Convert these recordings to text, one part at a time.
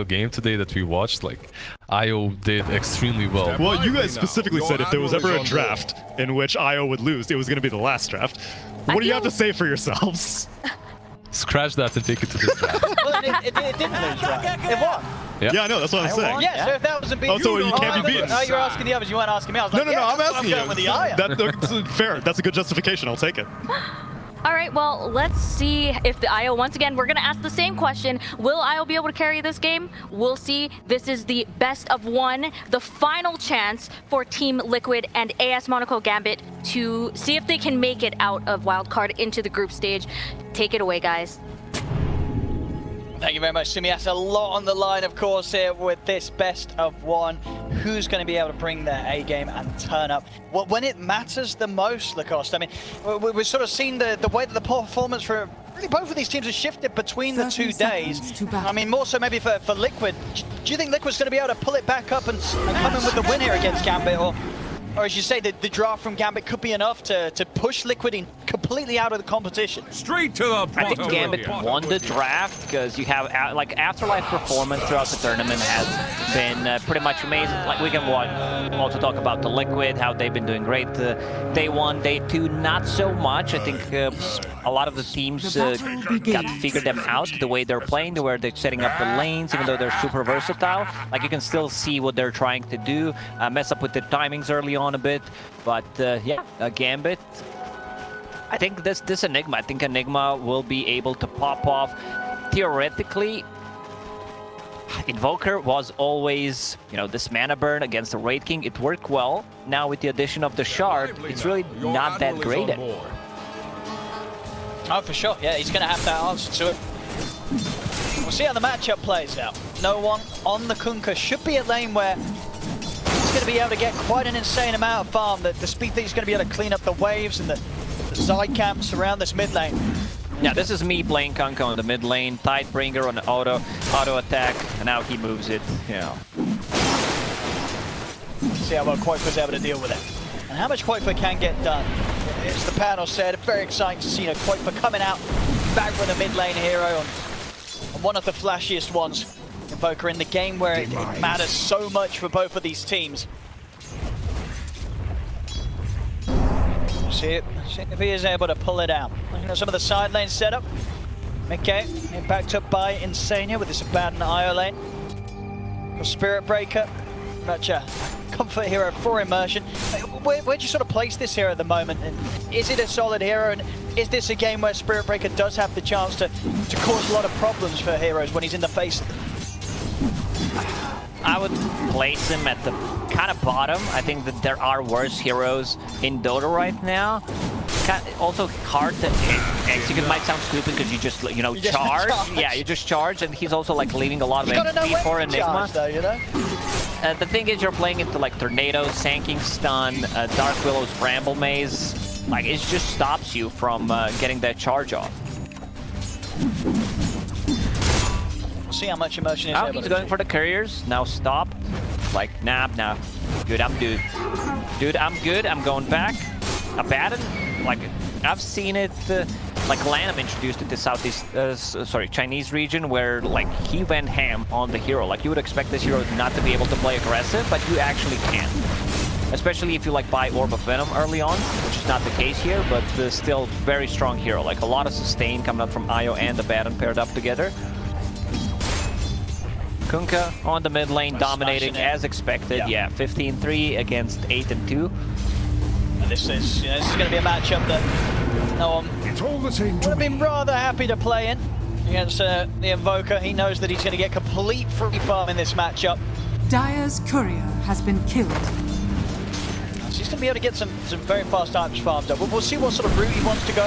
game today that we watched, like, IO did extremely well. Well, you guys specifically said if there was ever a draft in which IO would lose, it was going to be the last draft. What do you have to say for yourselves? Scratch that and take it to this draft. Well, it didn't lose, right? It won. Yeah, I know, that's what I'm saying. Yeah, so if that wasn't beaten... Oh, so you can't be beaten. Oh, you're asking the others, you weren't asking me. I was like, No, I'm asking you. With the eye. That's fair. That's a good justification. I'll take it. All right, well, let's see if the IO, once again, we're going to ask the same question. Will IO be able to carry this game? We'll see. This is the best of one, the final chance for Team Liquid and AS MONACO GAMBIT to see if they can make it out of wildcard into the group stage. Take it away, guys. Thank you very much, Sumi. That's a lot on the line, of course, here with this best of one. Who's going to be able to bring their A game and turn up? Well, when it matters the most, Lacoste. I mean, we've sort of seen the way that the performance for really both of these teams has shifted between the 2 days. I mean, more so maybe for Liquid. Do you think Liquid's going to be able to pull it back up and come in with the win here against Gambit? Or as you say, the draft from Gambit could be enough to push Liquid in completely out of the competition. Straight to the I think Gambit won the draft because you have, like, Afterlife performance throughout the tournament has been pretty much amazing. Like, we can also talk about the Liquid, how they've been doing great. Day 1, day 2, not so much. I think a lot of the teams got to figure them out, the way they're playing, the way they're setting up the lanes, even though they're super versatile. Like, you can still see what they're trying to do, mess up with the timings early on a bit. But yeah, Gambit, I think this Enigma, I think Enigma will be able to pop off. Theoretically, Invoker was always, you know, this mana burn against the Raid King. It worked well. Now with the addition of the Shard, it's really not that great anymore. Oh, for sure. Yeah, he's going to have to answer to it. We'll see how the matchup plays out. No one on the Qojqva. Should be a lane where he's going to be able to get quite an insane amount of farm. The speed that he's going to be able to clean up the waves and the side camps around this mid lane. Yeah, this is me playing Qojqva on the mid lane, Tidebringer on the auto attack, and now he moves it, you know. See how well Qojqva's able to deal with it. And how much Qojqva can get done. As the panel said, very exciting to see, you know, Qojqva coming out back with a mid lane hero on one of the flashiest ones. Invoker in the game where it matters so much for both of these teams. See if he is able to pull it out. Looking at some of the side lane setup. Okay, backed up by Insania with this Abaddon IO lane. Spirit Breaker, much a comfort hero for immersion. Where'd you sort of place this hero at the moment? And is it a solid hero? And is this a game where Spirit Breaker does have the chance to cause a lot of problems for heroes when he's in the face? I would place him at the kind of bottom. I think that there are worse heroes in Dota right now. Also hard to execute. Might sound stupid because you just, you know, charge. Yeah, you just charge, and he's also like leaving a lot of MP for Enigma. Though, you know? The thing is, you're playing into like Tornado, Sanking Stun, Dark Willow's Bramble Maze. Like, it just stops you from getting that charge off. We'll see how much immersion is able he's to going do. for the couriers. Now stop. Like, nah. Good, I'm good. Dude, I'm good. I'm going back. Abaddon, like, I've seen it, like Lanham introduced it to Chinese region, where like he went ham on the hero. Like, you would expect this hero not to be able to play aggressive, but you actually can. Especially if you like buy Orb of Venom early on, which is not the case here, but still very strong hero. Like, a lot of sustain coming out from IO and Abaddon paired up together. Qojqva on the mid lane, dominating as expected. Yeah, 15-3 against 8-2. And this is going to be a matchup that no one would have been rather happy to play in against the Invoker. He knows that he's going to get complete free farm in this matchup. Dire's courier has been killed. So he's going to be able to get some very fast items farmed up. We'll see what sort of route he wants to go.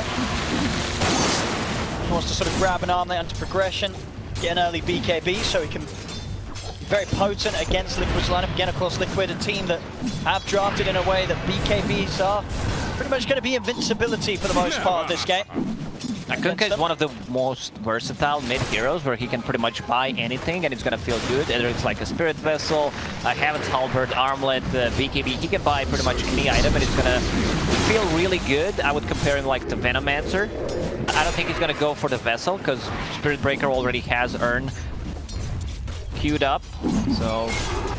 He wants to sort of grab an armlet onto progression, get an early BKB so he can be very potent against Liquid's lineup. Again, of course, Liquid, a team that have drafted in a way that BKBs are pretty much going to be invincibility for the most part of this game. Qojqva is one of the most versatile mid heroes where he can pretty much buy anything and it's going to feel good. Either it's like a Spirit Vessel, a Heaven's Halberd, Armlet, BKB. He can buy pretty much any item and it's going to feel really good. I would compare him like to Venomancer. I don't think he's going to go for the Vessel because Spirit Breaker already has earned queued up. So,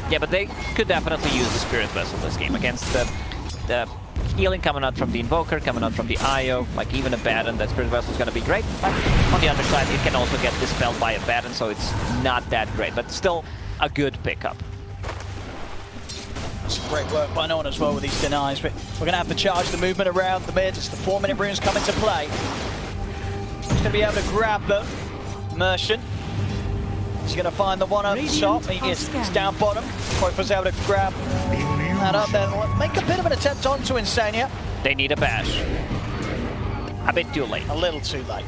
yeah, but they could definitely use the Spirit Vessel this game against the healing coming out from the Invoker, coming out from the IO, like even a Baton. That Spirit Vessel is going to be great. But on the other side, it can also get dispelled by a Baton, so it's not that great, but still a good pickup. That's great work by Norn as well with these denies, but we're going to have to charge the movement around the mid as the 4-minute runes come into play. He's going to be able to grab them. Merchant. He's going to find the one up top. He is down bottom. Qojqva's able to grab that up there. Make a bit of an attempt onto Insania. They need a bash. A bit too late. A little too late.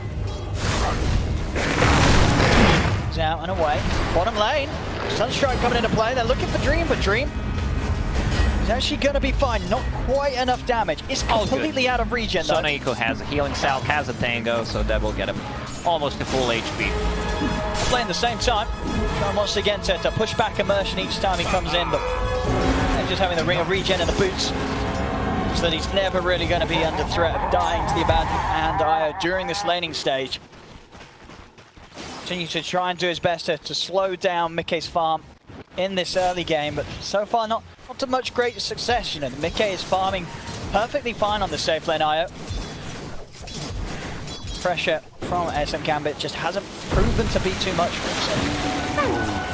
He's out and away. Bottom lane. Sunstrike coming into play. They're looking for Dream, but Dream is actually going to be fine. Not quite enough damage. It's completely out of regen though. Sonaiko has a healing salve, has a tango, so that will get him almost to full HP. Playing the same time. Trying once again to push back Immersion each time he comes in, but just having the ring of regen in the boots, so that he's never really going to be under threat of dying to the Abandoned and IO during this laning stage. Continue to try and do his best to slow down Mikkei's farm in this early game, but so far not to much great success. You know, Mikkei is farming perfectly fine on the safe lane IO. Pressure from SM Gambit just hasn't proven to be too much for himself.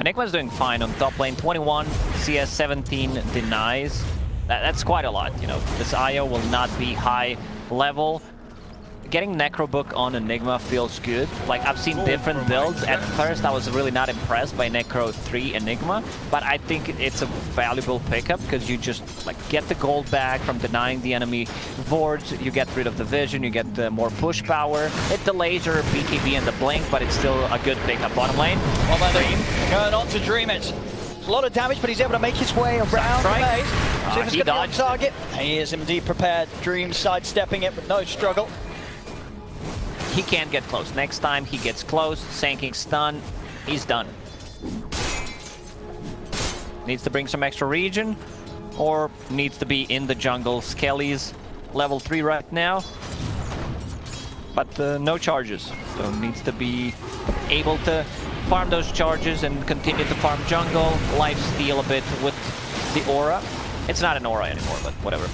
Enigma's doing fine on top lane. 21 CS, 17 denies. That's quite a lot. You know, this IO will not be high level. Getting Necrobook on Enigma feels good. Like, I've seen different builds. At first, I was really not impressed by Necro 3 Enigma, but I think it's a valuable pickup because you just like get the gold back from denying the enemy wards. You get rid of the vision, you get the more push power. It delays your BKB and the blink, but it's still a good pickup. Bottom lane. Well, Dream going on to Dream it. A lot of damage, but he's able to make his way around the maze. See if it's going to be on target. He is indeed prepared. Dream sidestepping it with no struggle. He can't get close. Next time he gets close, Sanking stun, he's done. Needs to bring some extra regen, or needs to be in the jungle. Skelly's level 3 right now, but no charges. So needs to be able to farm those charges and continue to farm jungle, lifesteal a bit with the aura. It's not an aura anymore, but whatever.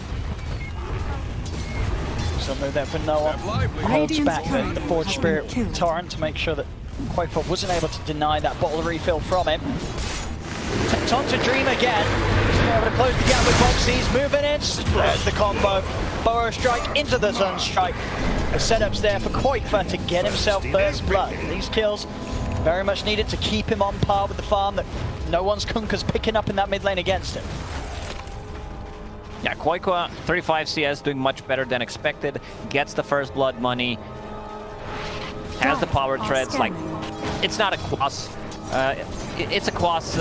So move there for Noah. Holds back the Forge Spirit Torrent to make sure that Qojqva wasn't able to deny that bottle refill from him. Takes on to Dream again. He's able to close the gap with Boxy. He's moving in. There's the combo. Burrow Strike into the Sunstrike. The setup's there for Qojqva to get himself first blood. These kills very much needed to keep him on par with the farm that no one's Kunkka's picking up in that mid lane against him. Yeah, Qojqva, 35 CS, doing much better than expected. Gets the first blood money. Has the power treads. Like, it's not a quas. It's a quas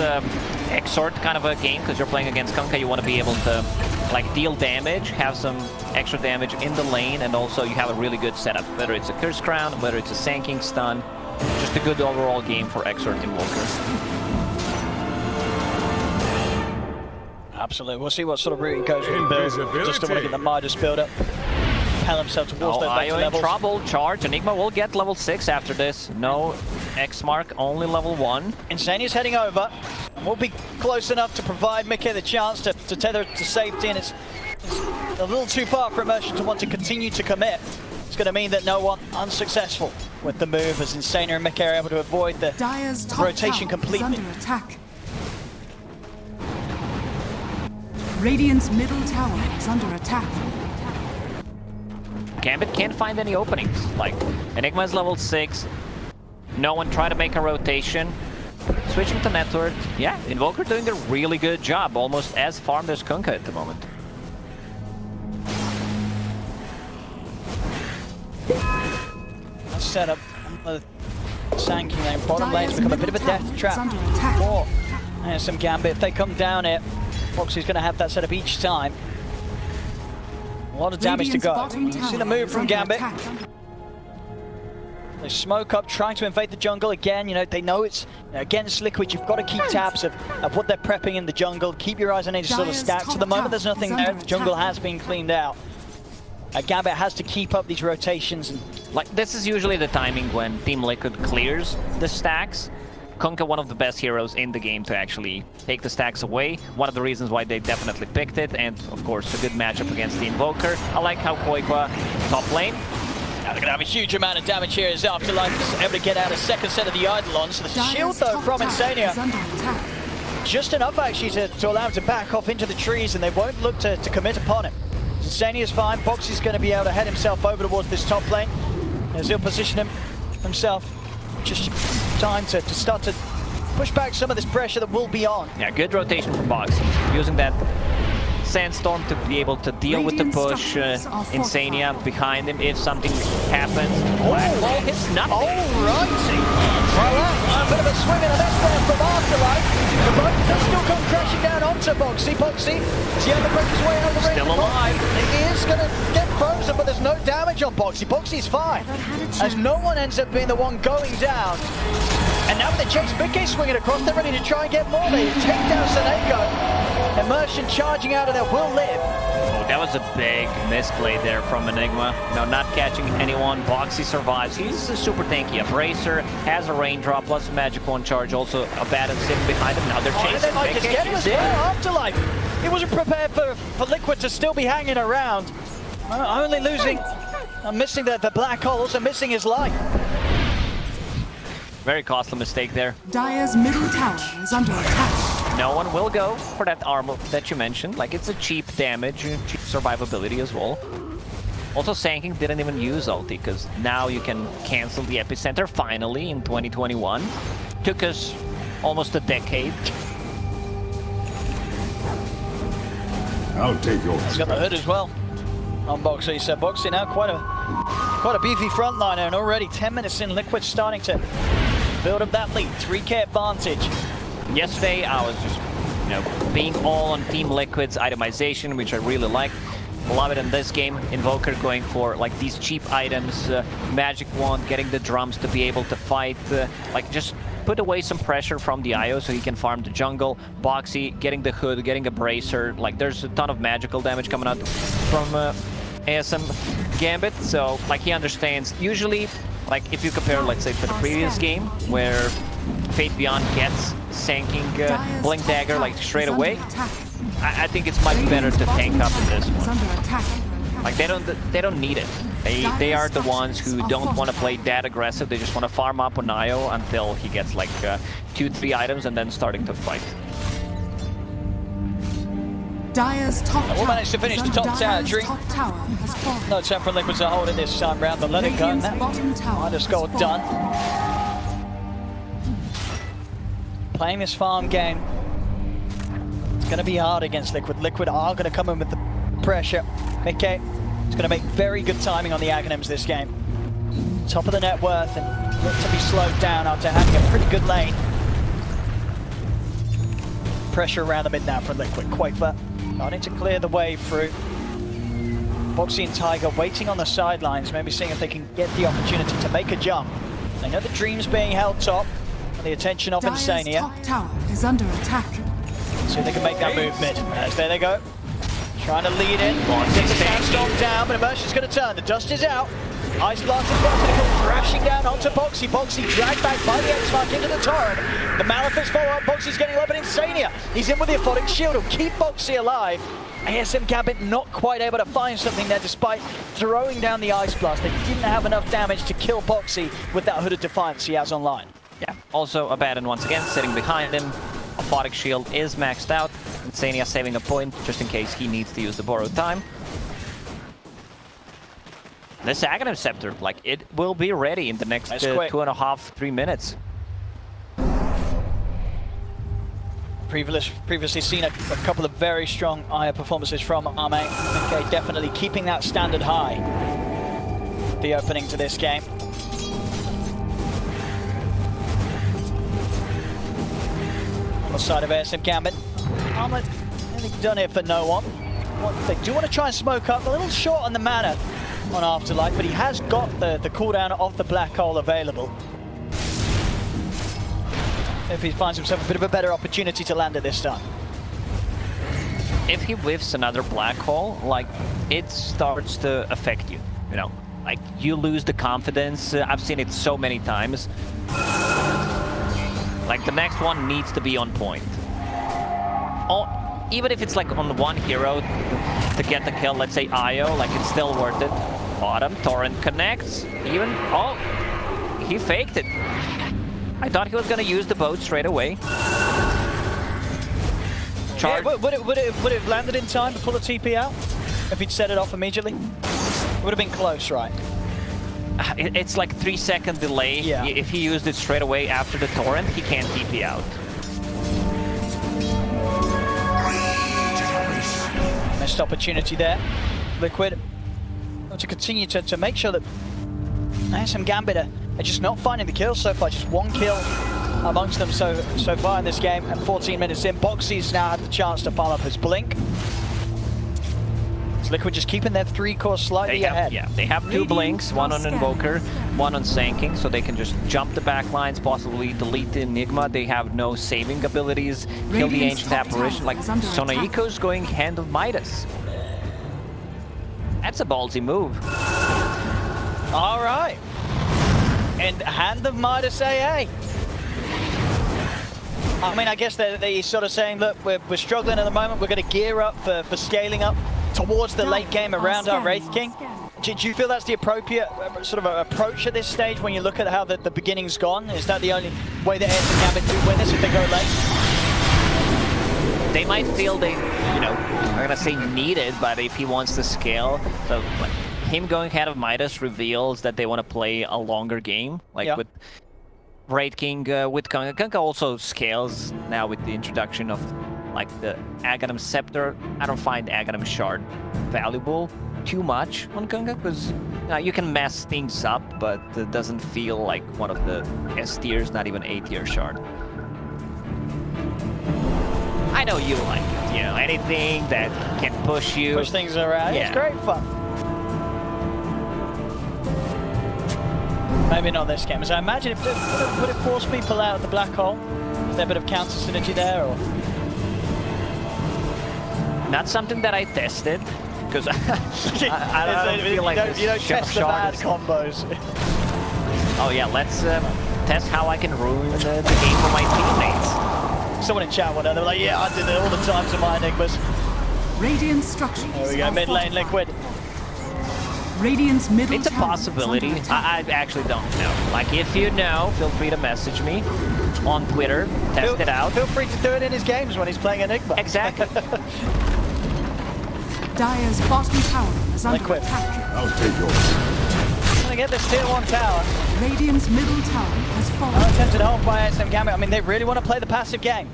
exort kind of a game because you're playing against Kunkka. You want to be able to like deal damage, have some extra damage in the lane, and also you have a really good setup. Whether it's a Curse Crown, whether it's a Sanking stun, just a good overall game for exort Invoker. Absolutely. We'll see what sort of route he goes with the build. Just to want to get the Midas build up. Propel himself towards those better levels. In trouble. Charge. Enigma will get level 6 after this. No X mark, only level 1. Insania's heading over. And will be close enough to provide Mikkei the chance to tether to safety. And it's a little too far for Immersion to want to continue to commit. It's going to mean that no one unsuccessful with the move as Insania and Mikkei are able to avoid the rotation completely. Under attack. Radiant's middle tower is under attack. Gambit can't find any openings. Like, Enigma's level 6. No one tried to make a rotation. Switching to network. Yeah, Invoker doing a really good job. Almost as farmed as Kunkka at the moment. That's set up on the Sanky lane. Bottom lane's become a bit of a death trap for some Gambit. If they come down it, Foxy's going to have that set up each time. A lot of damage to go. You see the move from Gambit. They smoke up, trying to invade the jungle again. You know, they know it's against Liquid. You've got to keep tabs of what they're prepping in the jungle. Keep your eyes on any sort of stats. At the moment, there's nothing there. The jungle has been cleaned out. Gambit has to keep up these rotations. And like, this is usually the timing when Team Liquid clears the stacks. Qojqva, one of the best heroes in the game to actually take the stacks away. One of the reasons why they definitely picked it, and of course a good matchup against the Invoker. I like how Qojqva top lane. Now they're going to have a huge amount of damage here as Afterlife is able to get out a second set of the Eidolons. So the shield though from Insania, just enough actually to allow him to back off into the trees, and they won't look to commit upon him. Insania's fine, Boxy's going to be able to head himself over towards this top lane as he'll position himself. Just time to start to push back some of this pressure that will be on. Yeah, good rotation from Boxy, using that Sandstorm to be able to deal with the push. Insania behind him if something happens. Black Ball hits nothing. Alrighty. Well, a bit of a swing and a miss there from Afterlife. The boat does still come crashing down onto Boxy. Boxy is able to break his way over the ring. Still alive. He is going to get frozen, but there's no damage on Boxy. Boxy's fine, as no one ends up being the one going down. And now with the chase, Big K swinging across, they're ready to try and get more. They take down Senego. Immersion charging out of there will live. Oh, that was a big misplay there from Enigma. No, not catching anyone. Boxy survives. He's super tanky. A bracer, has a raindrop, plus a magic one charge. Also a Baton sitting behind him. Now they're chasing. They might just get him as well. Afterlife. He wasn't prepared for Liquid to still be hanging around. Only losing, missing the black hole, also missing his life. Very costly mistake there. Dire's middle tower is under attack. No one will go for that armor that you mentioned. Like, it's a cheap damage, cheap survivability as well. Also, Sanking didn't even use ulti, because now you can cancel the epicenter finally in 2021. Took us almost a decade. I'll take yours. He's got the hood as well on Boxy. So Boxy now quite a beefy frontliner, and already 10 minutes in, Liquid starting to build up that lead. 3K advantage. Yesterday, I was just, being all on Team Liquid's itemization, which I really liked. Love it in this game. Invoker going for like these cheap items, magic wand, getting the drums to be able to fight, like just put away some pressure from the IO so he can farm the jungle. Boxy getting the hood, getting a bracer. Like, there's a ton of magical damage coming out from ASM Gambit, so like he understands. Usually, like if you compare, let's say, to the previous game where Fate Beyond gets Sanking Blink Dagger like straight away, I think it's much better to tank up in this one. Like, they don't need it. They are the ones who don't want to play that aggressive. They just want to farm up on IO until he gets like 2-3 items and then starting to fight. Dire's top tower. We'll manage to finish the top tower. Drink. No attempt from Liquid to hold it this time round, but let it go. Minus goal done. Playing this farm game, it's going to be hard against Liquid. Liquid are going to come in with the pressure. Mickey is going to make very good timing on the Aghanims this game. Top of the net worth and look to be slowed down after having a pretty good lane. Pressure around the mid now from Liquid. Qojqva starting to clear the way through. Boxy and Tiger waiting on the sidelines, maybe seeing if they can get the opportunity to make a jump. They know the Dream's being held top, and the attention of Insania. Top tower is under attack. See if they can make that move mid. As there they go. Trying to lead in. Takes a Sandstorm down, but Immersion's going to turn. The dust is out. Ice Blast is going to come crashing down onto Boxy. Boxy dragged back by the X-Mark into the torrent. The Malefice follow-up. Boxy's getting low, but Insania. He's in with the Aphotic Shield. He'll keep Boxy alive. ASM Gambit not quite able to find something there despite throwing down the Ice Blast. They didn't have enough damage to kill Boxy with that Hooded Defiance he has online. Yeah, also Abaddon once again sitting behind him. Aphotic Shield is maxed out. Insania saving a point just in case he needs to use the borrowed time. This Aghanim Scepter, like, it will be ready in the next 2.5-3 minutes. Previously seen a couple of very strong IO performances from Ame. Okay, definitely keeping that standard high. The opening to this game. On the side of ASM Gambit, Ame, they've done it for no one. They do want to try and smoke up, a little short on the mana on Afterlife, but he has got the cooldown of the black hole available. If he finds himself a bit of a better opportunity to land it this time. if he whiffs another black hole, like, it starts to affect you, you know? Like, you lose the confidence. I've seen it so many times. Like, the next one needs to be on point. Oh, even if it's like on one hero to get the kill, let's say Io, like, it's still worth it. Bottom, Torrent connects, even, oh, he faked it. I thought he was gonna use the boat straight away. Yeah, would it have landed in time to pull the TP out? If he'd set it off immediately? It would have been close, right? It's like 3-second delay. Yeah. If he used it straight away after the Torrent, he can't TP out. Missed opportunity there. Liquid to continue to make sure that some Gambit are just not finding the kills so far. Just one kill amongst them so far in this game. And 14 minutes in, Boxy's now had the chance to farm up his Blink. So Liquid just keeping their 3 core slightly ahead. Yeah, they have 2 Blinks, one on Invoker, one on Sanking, so they can just jump the back lines, possibly delete the Enigma. They have no saving abilities, kill the Ancient Apparition. Like, Sonaiko's going Hand of Midas. That's a ballsy move. All right. And Hand of Midas AA. I mean, I guess they're sort of saying, look, we're struggling at the moment. We're going to gear up for scaling up towards the late game around our Wraith King. Do you feel that's the appropriate sort of approach at this stage when you look at how the beginning's gone? Is that the only way that ASM Gambit do win this if they go late? They might feel they, you know, are gonna say need it, but if he wants to scale, so like, him going Hand of Midas reveals that they want to play a longer game, like with Wraith King, with Qojqva. Qojqva also scales now with the introduction of like the Aghanim Scepter. I don't find Aghanim Shard valuable too much on Qojqva because you can mess things up, but it doesn't feel like one of the S tiers, not even A tier shard. I know you like it, you know, anything that can push you. Push things around, it's great fun. Maybe not this game. So I imagine if would it force people out of the black hole? Is there a bit of counter synergy there, or? Not something that I tested, because I don't feel like you don't test the bad combos. Oh yeah, let's test how I can ruin the game for my teammates. Someone in chat went, they were like, yeah, I did it all the time to my Enigmas. Radiant structures. There we go, mid lane Liquid. Radiant's middle It's a possibility. I actually don't know. Like, if you know, feel free to message me on Twitter, test it out. Feel free to do it in his games when he's playing Enigma. Exactly. Dire's bottom tower is under Liquid. attack. I'll take yours. Gonna get this tier 1 tower. Radiant's middle tower has fallen. Unattempted hold by ASM Gambit. I mean, they really want to play the passive game.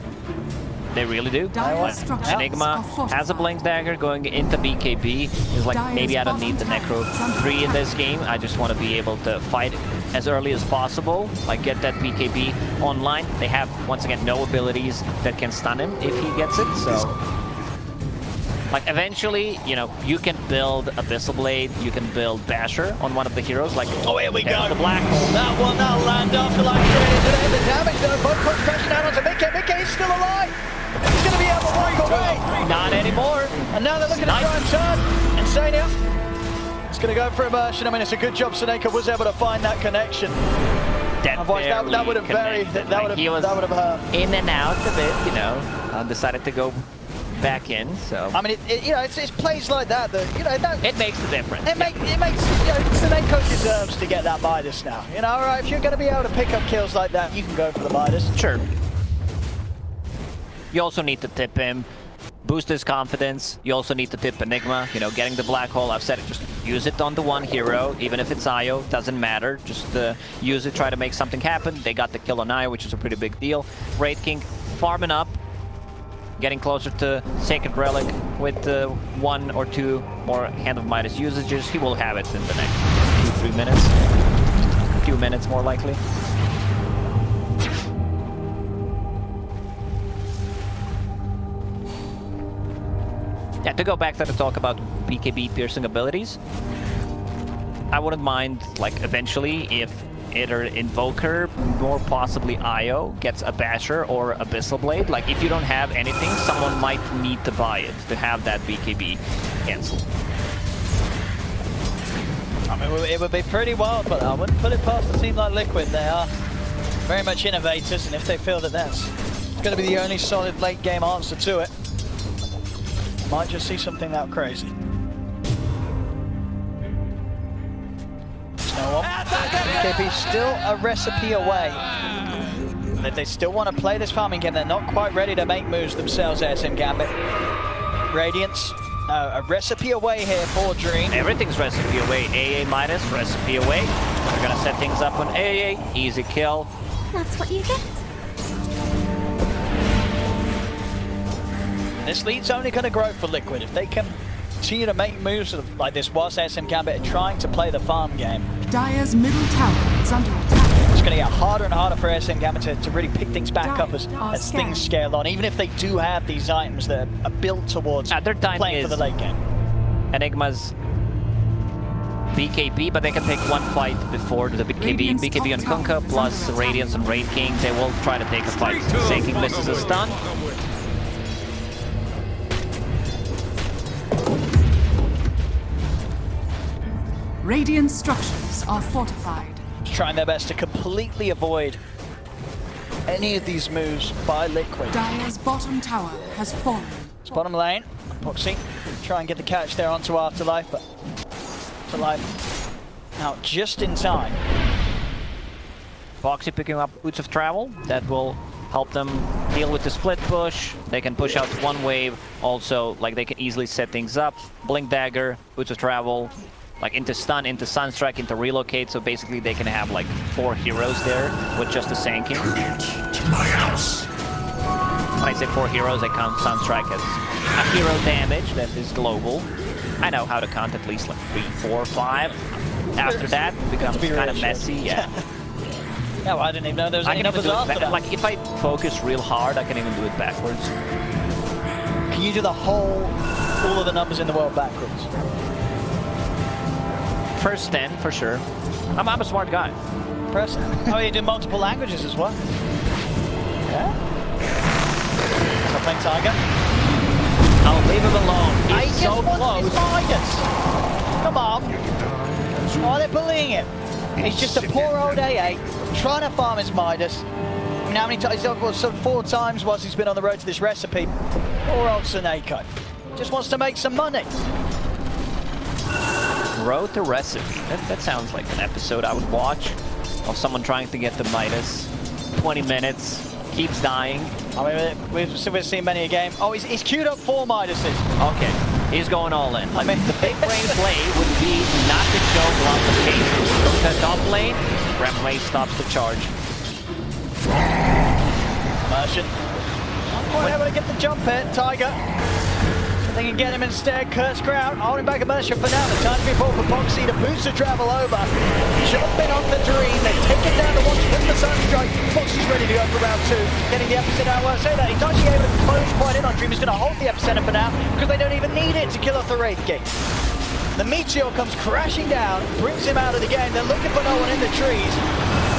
They really do. Dire's structures Enigma has a Blink Dagger going into BKB. Is like, maybe I don't need the Necro 3 in this game. I just want to be able to fight as early as possible. Like, get that BKB online. They have, once again, no abilities that can stun him if he gets it, so... Like, eventually, you know, you can build Abyssal Blade, you can build Basher on one of the heroes, like... Oh, here we go! The Black Hole. That one, that'll land after like straight into the damage, though. Both push pressure down onto Mickey. Mickey is still alive! He's gonna be able to walk away! Not anymore! And now they're looking to try and turn. Insania. It's gonna go for immersion. I mean, it's a good job Sonaiko was able to find that connection. Otherwise, that would have that would have hurt. In and out a bit, you know, decided to go back in, so... I mean, you know, it's plays like that you know, that... It makes the difference. It makes, you know, Sonaiko deserves to get that Midas now. You know, alright, if you're going to be able to pick up kills like that, you can go for the Midas. Sure. You also need to tip him, boost his confidence. You also need to tip Enigma, you know, getting the Black Hole. I've said it, just use it on the one hero, even if it's Io, doesn't matter. Just use it, try to make something happen. They got the kill on Io, which is a pretty big deal. Wraith King farming up, getting closer to Sacred Relic with 1 or 2 more Hand of Midas usages. He will have it in the next 2-3 minutes. A few minutes, more likely. Yeah, to go back to the talk about BKB piercing abilities, I wouldn't mind, like, eventually, if either Invoker, more possibly IO, gets a Basher or Abyssal Blade. Like, if you don't have anything, someone might need to buy it to have that BKB cancel. I mean, it would be pretty wild, but I wouldn't put it past a team like Liquid. They are very much innovators, and if they feel that that's going to be the only solid late game answer to it, might just see something that crazy. BKB still a recipe away. They still want to play this farming game. They're not quite ready to make moves themselves, ASM Gambit. Radiance, a recipe away here for Dream. Everything's recipe away. AA Midas, recipe away. We're gonna set things up on AA. Easy kill. That's what you get. This lead's only going to grow for Liquid. If they can continue to make moves like this whilst ASM Gambit are trying to play the farm game, Dire's middle tower is under attack. it's going to get harder and harder for ASM Gambit to really pick things back up as things scale on, even if they do have these items that are built towards playing for the late game. Enigma's BKB, but they can take one fight before the BKB on Kunkka plus Radiance and Raid King. They will try to take a fight. King misses a stun. Radiant structures are fortified. Trying their best to completely avoid any of these moves by Liquid. Dire's bottom tower has fallen. It's bottom lane. Poxy try and get the catch there onto Afterlife, but Afterlife out just in time. Poxy picking up Boots of Travel. That will help them deal with the split push. They can push out one wave. Also, like, they can easily set things up. Blink Dagger, Boots of Travel, like into stun, into Sunstrike, into relocate. So basically they can have like 4 heroes there with just the Sand King. To my house. When I say 4 heroes, I count Sunstrike as a hero damage that is global. I know how to count at least like 3, 4, 5. After that, it becomes kind of messy. Yeah. Yeah, well, I didn't even know there was any numbers after that. Like, if I focus real hard, I can even do it backwards. Can you do all of the numbers in the world backwards? First 10, for sure. I'm a smart guy. Press. Oh, you do multiple languages as well. Yeah. So playing Tiger. I'll leave him alone. He's so close. Come on. Why are they bullying him? He's just a poor old AA trying to farm his Midas. I mean, how many times? Well, so 4 times whilst he's been on the road to this recipe. Poor old Suneko. Just wants to make some money. Road to Recipe. That sounds like an episode I would watch of someone trying to get the Midas. 20 minutes, keeps dying. I mean, we've seen many a game. Oh, he's queued up 4 Midases. Okay, he's going all in. I mean, the big brain play would be not to show lots of cases. The top lane, Ramway stops the charge. Merchant. Not quite able to get the jump hit, Tiger. They can get him instead. Curse Ground holding back a Merchant for now. The time before for Poxy to boost the travel over. Jumping off the Dream. They've taken down the watch with the Sunstrike. Poxy's ready to go for round 2. Getting the epicenter out. Well, I say that. He's actually able to close quite in on Dream. He's going to hold the epicenter for now because they don't even need it to kill off the Wraith King. The Meteor comes crashing down, brings him out of the game. They're looking for no one in the trees.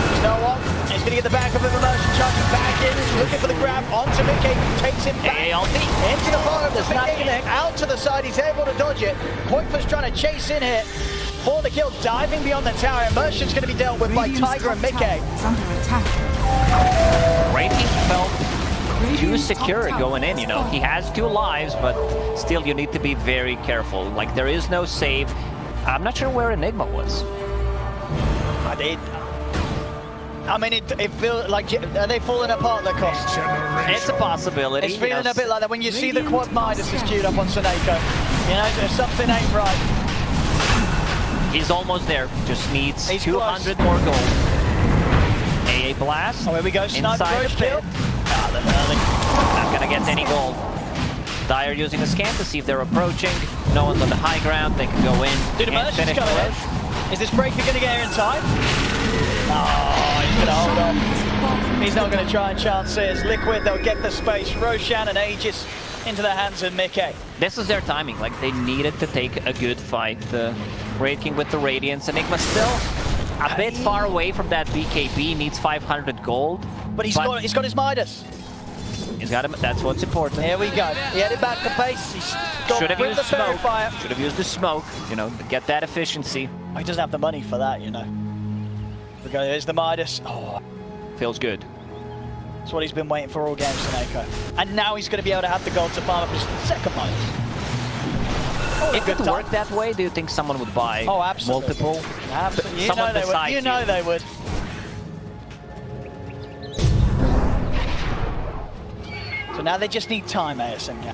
There's no one. He's going to get the back of the Merchant, charging back in. He's looking for the grab onto Mickey. Takes him back into the bottom. There's nothing out to the side. He's able to dodge it. Qojqva's trying to chase in here for the kill, diving beyond the tower. Merchant's going to be dealt with by Tiger and Mickey. Under attack. Rating felt too secure going in, you know. He has 2 lives, but still you need to be very careful. Like, there is no save. I'm not sure where Enigma was. I mean, it feels like, are they falling apart, their costs? It's a possibility. It's feeling a bit like that when you see the quad Midas is queued up on Suneko. You know, something ain't right. He's almost there. Just needs 200 close. more gold. AA Blast. Oh, here we go. Sniper Roach kill. Ah, they're early. Not gonna get any gold. Dire using a scan to see if they're approaching. No one's on the high ground. They can go in and finish the rush. Is this breaker going to get here in time? Oh, he's going to hold on. He's not going to try and chance it. It's Liquid. They'll get the space. Roshan and Aegis into the hands of Mickey. This is their timing. Like, they needed to take a good fight. Raid King with the Radiance. Enigma still a bit far away from that BKB, needs 500 gold. But he's got his Midas. He's got him. That's what's important. Here we go. He headed back to base. He's got Should have with used the fairy smoke. fire. Should have used the smoke. You know, to get that efficiency. Oh, he doesn't have the money for that, you know. We go. Here's the Midas. Oh, Feels good. that's what he's been waiting for all games, Soneko. And now he's going to be able to have the gold to farm up his second Midas. Oh, If good it time. worked that way, do you think someone would buy Oh, absolutely. multiple? Absolutely. You Someone know they would. besides You know they would. So now they just need time, ASM. Yeah.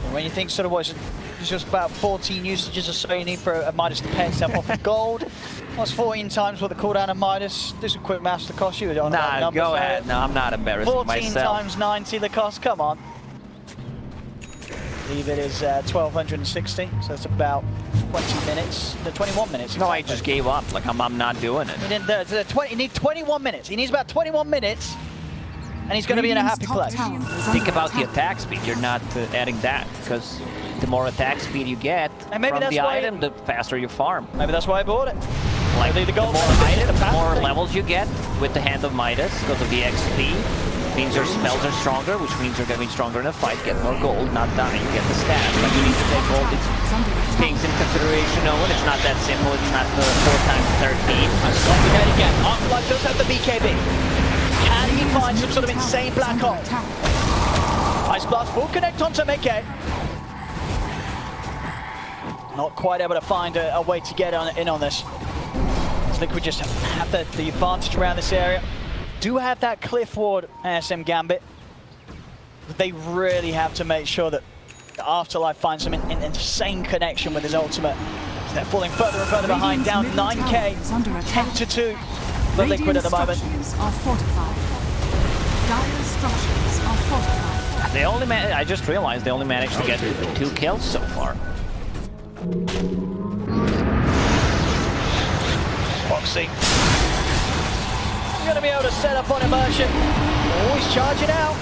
And when you think sort of what's just about 14 usages or so you need for a Midas to pay itself off with gold. What's 14 times what the cooldown of Midas? Do some quick maths to cost you. I don't know Nah, numbers go there. ahead. No, I'm not embarrassing 14 myself. times 90 the cost. Come on. I believe it is 1260, so it's about 20 minutes, 21 minutes. No, I exactly. just gave up. Like, I'm not doing it. He needs 21 minutes. He needs about 21 minutes, and he's going to be in a happy place. Think about the attack speed. You're not adding that, because the more attack speed you get And maybe from that's the why- item, the faster you farm. Maybe that's why I bought it. Like, Maybe the the gold more is items, the the more faster. levels you get with the Hand of Midas, because of the XP. Means your spells are stronger, which means you're going to be stronger in a fight, get more gold, not dying, get the stats. Like, you need to take all these things in consideration, Owen. It's not that simple. It's not the 4 times 13. Looking at it again. Afterlife does have the BKB. Can he find some sort of insane black hole? Ice Blast will connect onto Mickey. Not quite able to find a way to get in on this. I think we just have the advantage around this area. Do have that cliff ward, ASM Gambit. But they really have to make sure that the Afterlife finds some insane connection with his ultimate. They're falling further and further behind, down 9k, 10-2 for Liquid at the moment. Are fortified. Dire structures are fortified. They only I just realized they only managed to get 2 kills so far. Foxy. He's going to be able to set up on immersion. Oh, he's charging out.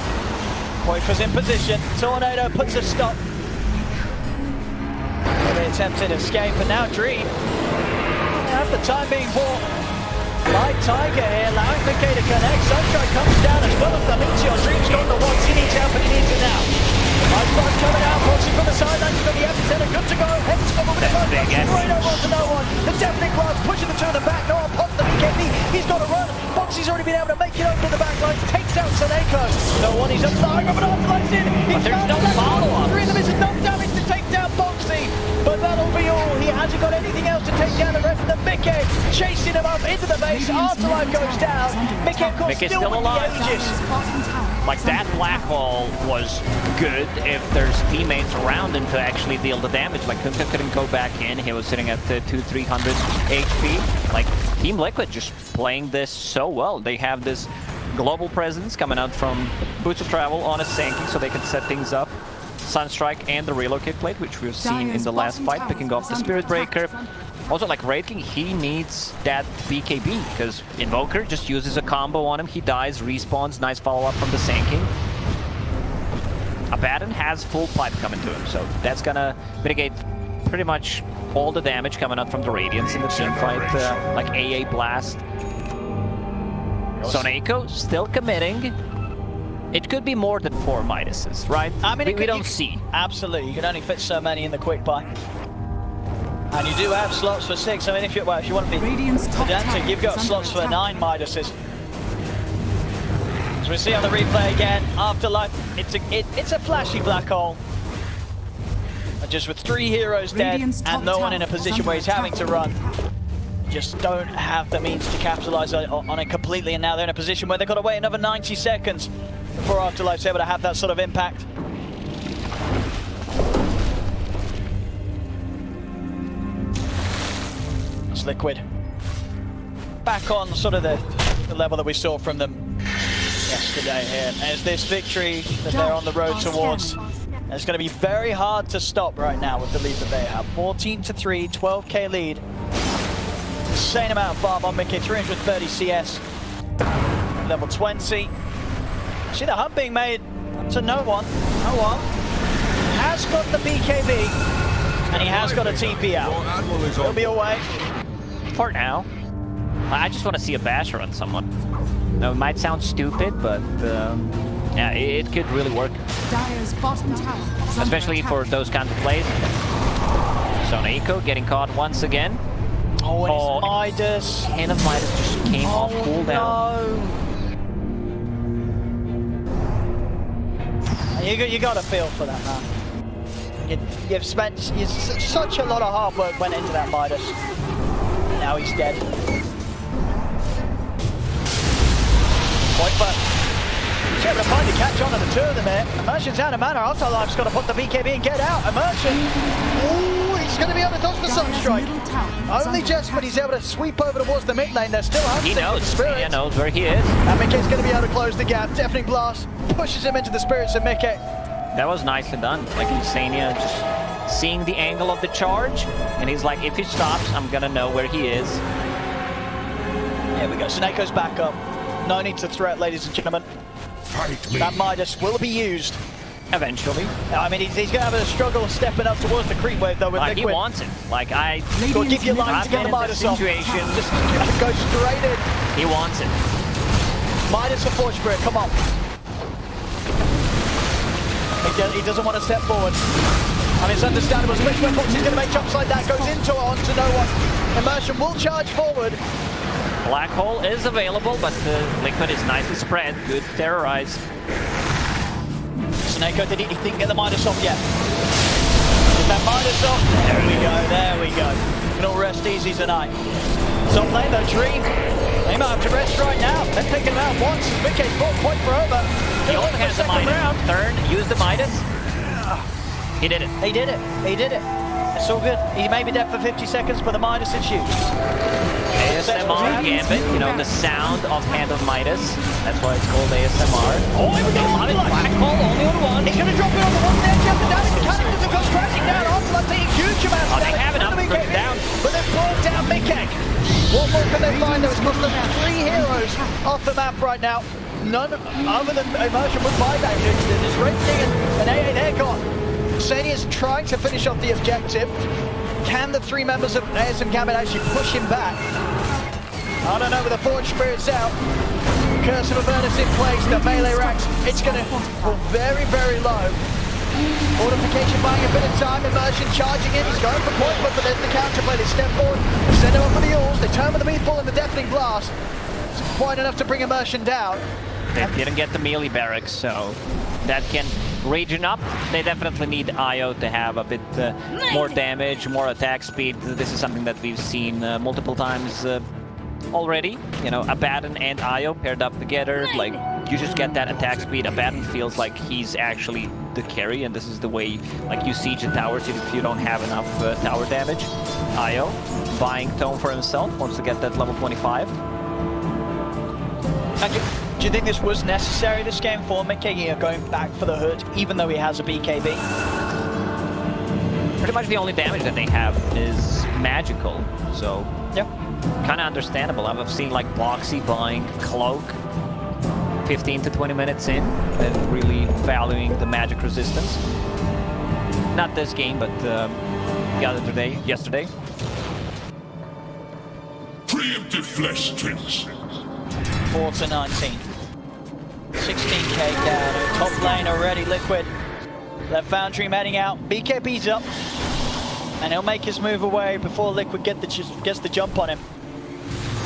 Qojqva's in position. Tornado puts a stop. Maybe attempted escape, and now Dream. Have the time being bought by Tiger here, allowing Mickey to connect. Sunshine comes down as well as the Lucio. Dream's got the ones. He needs help, and he needs it now. Ice Blast coming out, Foxy from the sidelines. He's got the epicenter, good to go. Heads come over the front. Right over to no one. The Deafening Clouds pushing the two in the back. No one pops the BKB. He's got to run. Foxy's already been able to make it over to the back line. Takes out Soneko. No one, he's up flying over and Afterlife's in. But there's no follow-up. Three of them is enough damage to take down Foxy. But that'll be all. He hasn't got anything else to take down the rest of them. Mickey chasing him up into the base. Afterlife goes down. Mickey, of course, Mickey's still still with the alive. ages. Like, that black hole was good if there's teammates around him to actually deal the damage. Like, Qojqva couldn't go back in. He was sitting at 200-300 HP. Like, Team Liquid just playing this so well. They have this global presence coming out from Boots of Travel on a Sankey, so they can set things up. Sunstrike and the Relocate Plate, which we've seen in the last fight, picking off the Spirit Breaker. Also, like, Wraith King, he needs that BKB, because Invoker just uses a combo on him, he dies, respawns, nice follow-up from the Sand King. Abaddon has full pipe coming to him, so that's gonna mitigate pretty much all the damage coming out from the Radiance in the team fight, like AA Blast. Soneko still committing. It could be more than 4 Midases, right? I mean, we don't see. Absolutely, you can only fit so many in the quick buy. And you do have slots for 6. I mean, if you want to be pedantic, you've got slots for 9 Midases. As we see on the replay again, Afterlife, it's a flashy black hole. And just with 3 heroes dead and no one in a position where he's having to run, just don't have the means to capitalize on it completely. And now they're in a position where they've got to wait another 90 seconds before Afterlife's able to have that sort of impact. It's Liquid back on sort of the level that we saw from them yesterday here. There's this victory that they're on the road towards. And it's going to be very hard to stop right now with the lead that they have. 14-3, 12k lead. Insane amount of farm on Mickey, 330 CS. Level 20. See the hunt being made to no one. No one has got the BKB. And he has got a TP out. He'll be away. For now. I just want to see a basher on someone. Now, it might sound stupid, but yeah, it could really work. Dire's bottom tower is under Especially attack. for those kinds of plays. So Eiko getting caught once again. Oh, and it's Midas. Hand of Midas just came off cooldown. No. You got to feel for that, man. You've spent such a lot of hard work went into that Midas. Now he's dead. Qojqva. He's able to find the catch on to the two of them here. Immersion's out of mana. Afterlife's got to put the BKB and get out. Immersion. Ooh, he's going to be able to dodge the Sunstrike. Only just, but he's able to sweep over towards the mid lane. They're still hunting with the Spirits. He knows where he is. And Mickey's going to be able to close the gap. Deafening Blast pushes him into the Spirits of Mickey. That was nicely done. Like Insania just seeing the angle of the charge, and he's like, if he stops, I'm going to know where he is. Here we go. Snakeo's back up. No need to threat, ladies and gentlemen. Fight me. That Midas will be used. Eventually. I mean, he's going to have a struggle stepping up towards the creep wave, though, with He Liquid. wants it. Like, Go give your line to get the Midas off. situation. Just go straight in. He wants it. Midas for Forge Spirit, come on. He doesn't want to step forward. I mean, it's understandable, especially when Foxy's going to make jumps like that. Goes into it, onto no one. Immersion will charge forward. Black Hole is available, but the Liquid is nicely spread. Good terrorize. Snako, he didn't get the Midas off yet. Get that Midas off. There we go, there we go. You can all rest easy tonight. Top lane though, Dream. They might have to rest right now. They're taking him out once. Mickey's brought Qojqva over. He only has the Midas. Turn, use the Midas. He did it. He did it. He did it. It's all good. He may be dead for 50 seconds, but the Midas is used. ASMR Gambit, you know, the sound of Hand of Midas. That's why it's called ASMR. Oh, here we go. Black Hole only on one. He's going to drop it on the one there, just the damage. The cannon doesn't go crashing down. Afterlife taking huge amounts of They damage. have enough to bring it down. But they've brought down Mickey. What more can they find? There was cost them 3 heroes off the map right now. None other than Immersion would buy that. There's Raging and AA, they're gone. Sadia's trying to finish off the objective. Can the 3 members of ASM Gambit actually push him back? I don't know, with the Forge Spirit's out. Curse of Avernus in place, the melee racks, it's going to fall very, very low. Fortification buying a bit of time, Immersion charging in, he's going for Qojqva, but there's the counterplay. They step forward, they send him up with the Alls, they turn with the Meatball and the Deafening Blast. It's quite enough to bring Immersion down. They didn't get the melee barracks, so that can region up. They definitely need Io to have a bit more damage, more attack speed. This is something that we've seen multiple times already. You know, Abaddon and Io paired up together, like, you just get that attack speed. Abaddon feels like he's actually the carry, and this is the way, like, you siege the towers if you don't have enough tower damage. Io buying tome for himself, wants to get that level 25. And do you think this was necessary, this game, for Mickey going back for the hood, even though he has a BKB? Pretty much the only damage that they have is magical, so yeah, kind of understandable. I've seen like Bloxy buying Cloak 15 to 20 minutes in and really valuing the magic resistance. Not this game, but the other day, yesterday. Preemptive flesh strips. 4 to 19. 16k down. Top lane already, Liquid. That Foundry heading out. BKB's up. And he'll make his move away before Liquid gets the jump on him.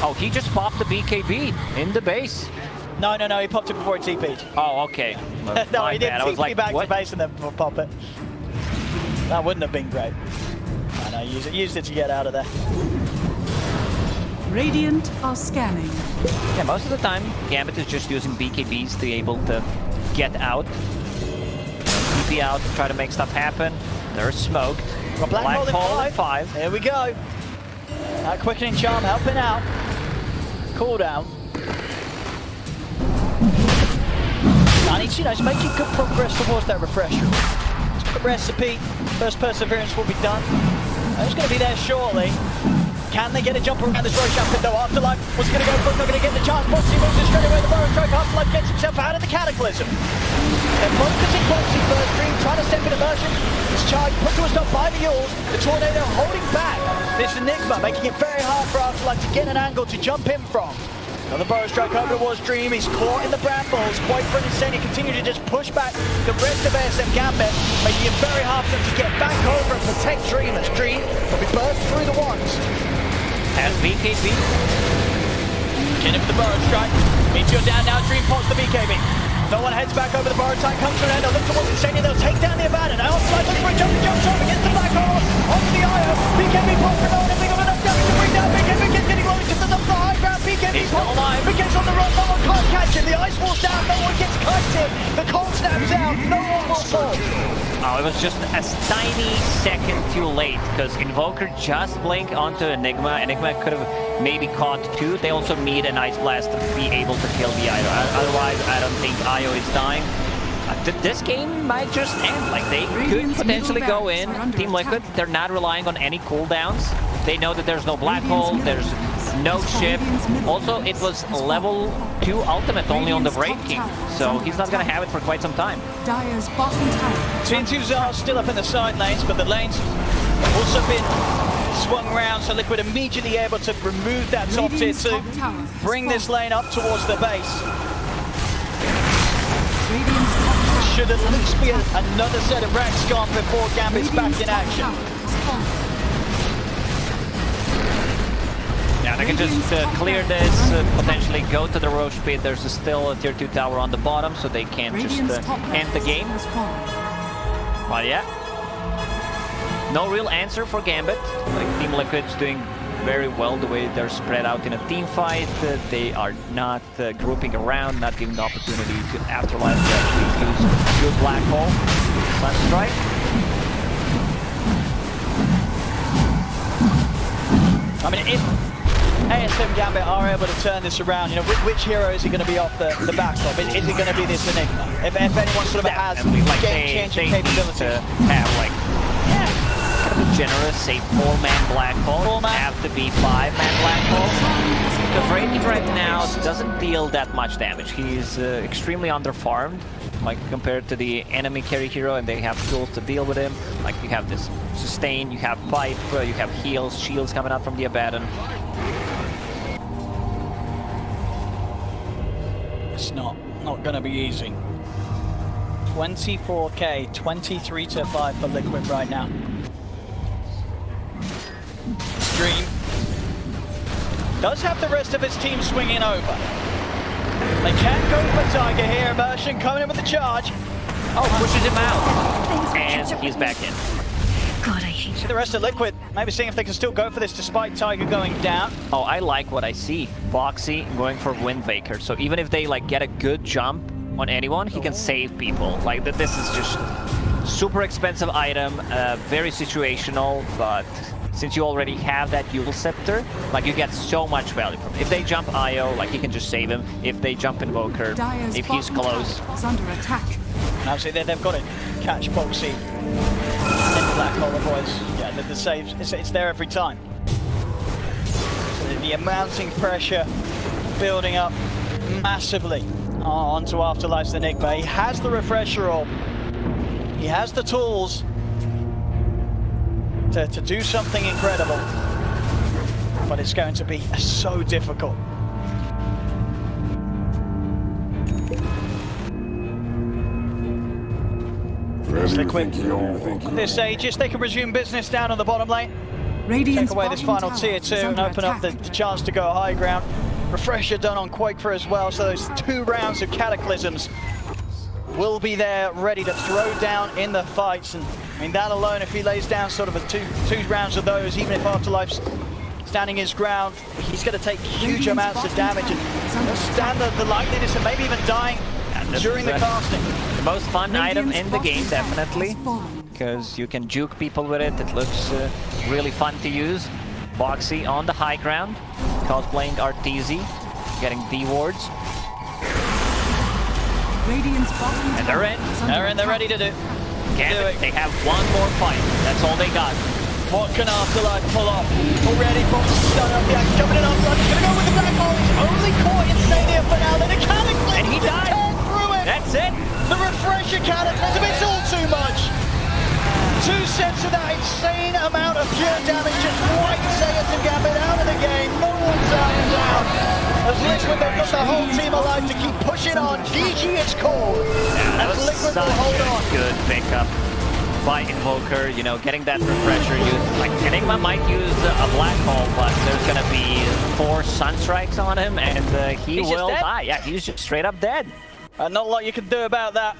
Oh, he just popped the BKB in the base. No, he popped it before he TP'd. Oh, okay. Well, No, he didn't bad. I was TP like, back what? to base and then pop it. That wouldn't have been great. I know, used it to get out of there. Radiant are scanning. Yeah, most of the time, Gambit is just using BKBs to be able to get out. TP out, try to make stuff happen. There's smoke. Got Black Hole in 5. Here we go. That Quickening Charm helping out. Cooldown. And he's making good progress towards that refresher. It's a good recipe. First Perseverance will be done. It's going to be there shortly. Can they get a jump around this Roshan pit though? Afterlife was going to go for it, not going to get the chance. Boxy moves it straight away. The Burrow Strike. Afterlife gets himself out of the Cataclysm. They're focusing Boxy first. Dream trying to step in a version. This charge put to a stop by the Yules. The Tornado holding back this Enigma, making it very hard for Afterlife to get an angle to jump in from. Now the Burrow Strike over towards Dream. He's caught in the brambles. Qojqva and Insane continue to just push back the rest of ASM Gambit, making it very hard for them to get back over and protect Dream as Dream will be burst through the wands. Has BKB. In with the Burrow Strike. Meteor down now. Dream pops the BKB. No one heads back over. The Burrow Strike comes to an end. They'll look towards Insane. They'll take down the Abaddon. Now Slide looking for a jump shot against the Black Hole. Onto the IO. BKB pops for no one. They've got enough damage to bring down BKB. Gets getting low to the high ground. BKB pops. BKB's on the run. No one can't catch him. The ice wall's down. No one gets kited. The cold snaps out. No one will fall. Oh, it was just a tiny second too late because Invoker just blinked onto Enigma. Enigma could have maybe caught 2. They also need an Ice Blast to be able to kill the IO. Otherwise, I don't think IO is dying. This game might just end. Like, they could potentially go in. Team Liquid, they're not relying on any cooldowns. They know that there's no black hole, there's no ship. Also, it was level 2 ultimate only on the Breaking, so he's not going to have it for quite some time. Dire's bottom tower. T2s are still up in the side lanes, but the lanes have also been swung around, so Liquid immediately able to remove that top tier 2, bring this lane up towards the base. Should at least be another set of ranks gone before Gambit's back in action. Yeah, they can just clear this, potentially go to the Roche pit. There's still a tier 2 tower on the bottom, so they can't just end the game. But yeah, no real answer for Gambit. Like, Team Liquid's doing very well the way they're spread out in a team fight. They are not grouping around, not giving the opportunity to Afterlife to actually use good black hole. Sun strike. I mean, if ASM Gambit are able to turn this around, you know, which hero is he going to be off the backlog? Is it going to be this Enigma? If anyone sort of has like game-changing capability. To have like kind of a generous, say 4-man black hole, have to be 5-man black hole. Because Rating right now doesn't deal that much damage. He's extremely underfarmed, like compared to the enemy carry hero, and they have tools to deal with him. Like you have this sustain, you have pipe, you have heals, shields coming out from the Abaddon. It's not going to be easy. 24k, 23-5 for Liquid right now. Dream does have the rest of his team swinging over. They can't go for Tiger here. Immersion coming in with the charge. Oh, pushes him out. And he's back in. God, I hate See the rest of Liquid, maybe seeing if they can still go for this despite Tiger going down. Oh, I like what I see. Boxy going for Windvaker. So even if they like get a good jump on anyone, he can save people. Like this is just super expensive item, very situational, but since you already have that Yule Scepter, like you get so much value from it. If they jump IO, like he can just save him. If they jump Invoker, if he's close. Under attack. Now see, they've got to catch Boxy in the black hole, otherwise, yeah, the saves, it's there every time. So the mounting pressure building up massively onto Afterlife's Enigma. He has the refresher orb. He has the tools to do something incredible, but it's going to be so difficult. Liquid at this stage, they can resume business down on the bottom lane. Take away this final tier 2 and open up the chance to go high ground. Refresher done on Qojqva as well, so those 2 rounds of Cataclysms will be there ready to throw down in the fights. And I mean, that alone, if he lays down sort of a two rounds of those, even if Afterlife's standing his ground, he's going to take huge amounts of damage and stand the likeliness of maybe even dying during the casting. The most fun item in the game, definitely, because you can juke people with it. It looks really fun to use. Boxy on the high ground, cosplaying Arteezy, getting D wards. And they're in. They're ready to do. Gambit, they have one more fight. That's all they got. What can Afterlife pull off? Already from the stun up, yeah, coming in on front. He's gonna go with the black hole. He's only caught in Stadia for now. The mechanic And he died. through it. That's it. The refresher cataclysm, it's all too much. 2 sets of that insane amount of pure damage just wipes Sayers and Gambit out of the game. No one's out and down. As Liquid, they've got the whole team alive to keep pushing on. GG, it's called. That As was Liquid such will hold on. a good pickup by Invoker, you know, getting that refresher use. Like, Enigma might use a black hole, but there's gonna be 4 sunstrikes on him, and he He's just will dead. die. Yeah, he's just straight up dead. Not a lot you can do about that.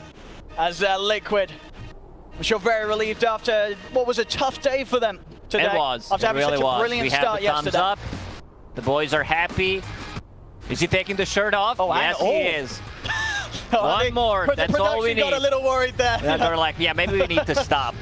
As Liquid, I'm sure very relieved after what was a tough day for them today. It was. After It having really such a was. brilliant We have start the thumbs yesterday. up. The boys are happy. Is he taking the shirt off? Oh, yes, and- he oh. is. I One think more. the That's all we production got need. a little worried there. And they're like, yeah, maybe we need to stop.